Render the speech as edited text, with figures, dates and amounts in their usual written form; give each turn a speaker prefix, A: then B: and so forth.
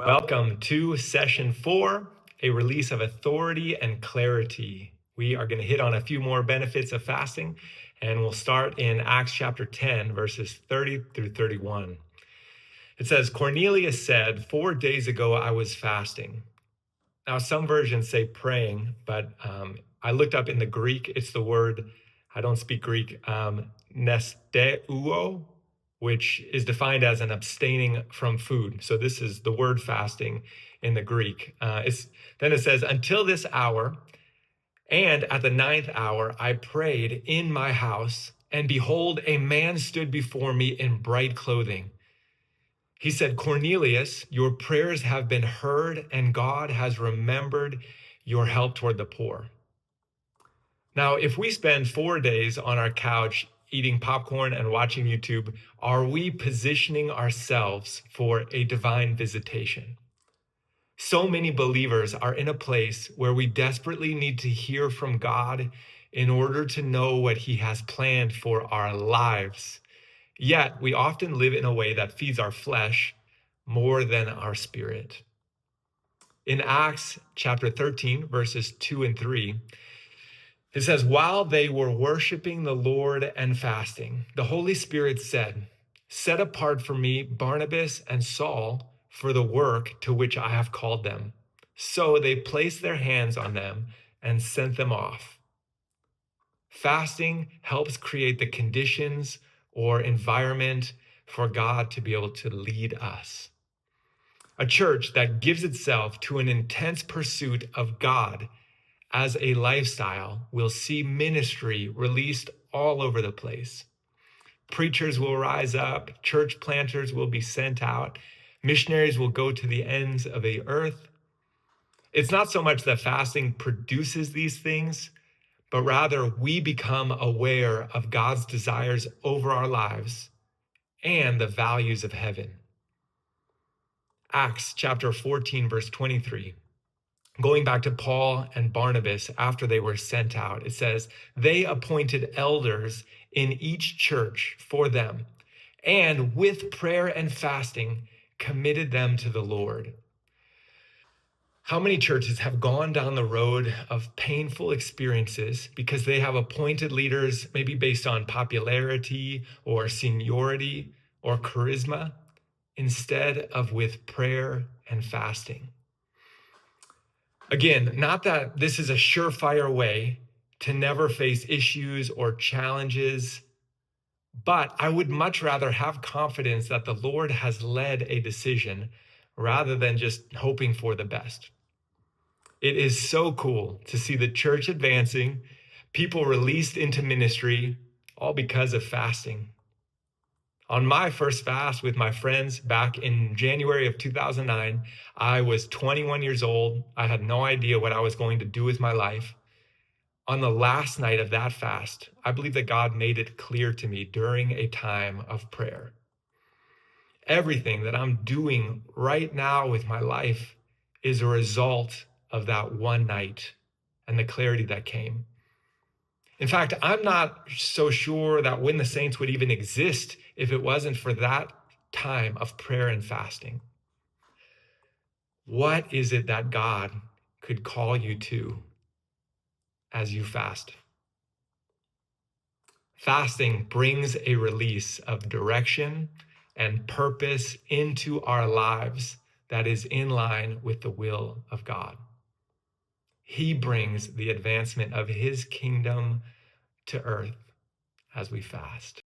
A: Welcome to session 4, a release of authority and clarity. We are going to hit on a few more benefits of fasting, and we'll start in Acts chapter 10, verses 30 through 31. It says, Cornelius said, 4 days ago I was fasting. Now, some versions say praying, but I looked up in the Greek, it's the word, I don't speak Greek, nesteuo, which is defined as an abstaining from food. So this is the word fasting in the Greek. Then it says, until this hour, and at the 9th hour, I prayed in my house, and behold, a man stood before me in bright clothing. He said, Cornelius, your prayers have been heard, and God has remembered your help toward the poor. Now, if we spend 4 days on our couch eating popcorn and watching YouTube, are we positioning ourselves for a divine visitation? So many believers are in a place where we desperately need to hear from God in order to know what He has planned for our lives. Yet, we often live in a way that feeds our flesh more than our spirit. In Acts chapter 13, verses 2 and 3, it says, while they were worshiping the Lord and fasting, the Holy Spirit said, set apart for me Barnabas and Saul for the work to which I have called them. So they placed their hands on them and sent them off. Fasting helps create the conditions or environment for God to be able to lead us. A church that gives itself to an intense pursuit of God as a lifestyle will see ministry released all over the place. Preachers will rise up, church planters will be sent out, missionaries will go to the ends of the earth. It's not so much that fasting produces these things, but rather we become aware of God's desires over our lives and the values of heaven. Acts chapter 14, verse 23. Going back to Paul and Barnabas after they were sent out, it says, they appointed elders in each church for them, and with prayer and fasting committed them to the Lord. How many churches have gone down the road of painful experiences because they have appointed leaders, maybe based on popularity or seniority or charisma, instead of with prayer and fasting? Again, not that this is a surefire way to never face issues or challenges, but I would much rather have confidence that the Lord has led a decision rather than just hoping for the best. It is so cool to see the church advancing, people released into ministry, all because of fasting. On my first fast with my friends back in January of 2009, I was 21 years old. I had no idea what I was going to do with my life. On the last night of that fast, I believe that God made it clear to me during a time of prayer. Everything that I'm doing right now with my life is a result of that one night and the clarity that came. In fact, I'm not so sure that When the Saints would even exist if it wasn't for that time of prayer and fasting. What is it that God could call you to as you fast? Fasting brings a release of direction and purpose into our lives that is in line with the will of God. He brings the advancement of His kingdom to earth as we fast.